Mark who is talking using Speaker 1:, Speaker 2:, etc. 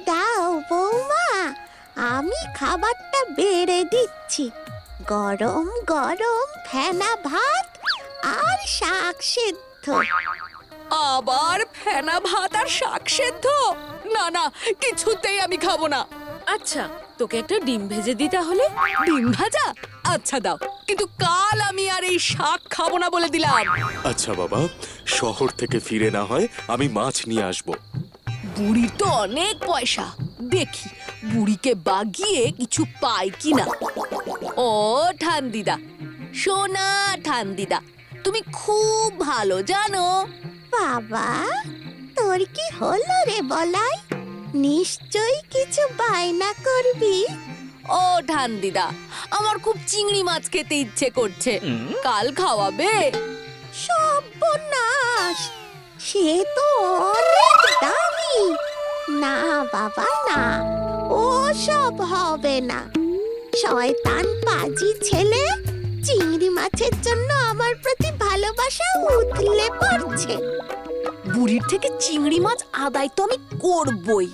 Speaker 1: দাও বৌমা, আমি খাবারটা বেড়ে দিচ্ছি। গরম গরম ফেনা ভাত আর শাক সেদ্ধ।
Speaker 2: আবার ফেনা ভাত আর শাক সেদ্ধ? না না, কিছুতেই আমি খাবো না।
Speaker 3: আচ্ছা, তোকে একটা ডিম ভেজে দি তাহলে।
Speaker 2: ডিম ভাজা? আচ্ছা দাও, কিন্তু কাল আমি আর এই শাক খাবো না বলে দিলাম।
Speaker 4: আচ্ছা বাবা, শহর থেকে ফিরে না হয় আমি মাছ নিয়ে আসব।
Speaker 2: বুড়ির তো অনেক পয়সা, দেখি বুড়িকে বাগিয়ে কিছু পাই কিনা। ও ঠান্দিদা, সোনা ঠান্দিদা, তুমি খুব ভালো জানো।
Speaker 1: বাবা, তোর কি হলো রে বলাই? নিশ্চয়ই কিছু বায়না করবি।
Speaker 2: ও ঠান্দিদা, আমার খুব চিংড়ি মাছ খেতে ইচ্ছে করছে, কাল খাওয়াবে?
Speaker 1: সর্বনাশ, সে তো অনেক দামি। না বাবা না, ও সব হবে না। শয়তান পাজি ছেলে চিংড়ি মাছের জন্য আমার প্রতি ভালোবাসা উথলে পড়ছে।
Speaker 2: বুড়ির থেকে চিংড়ি মাছ আদায় তো আমি করবই।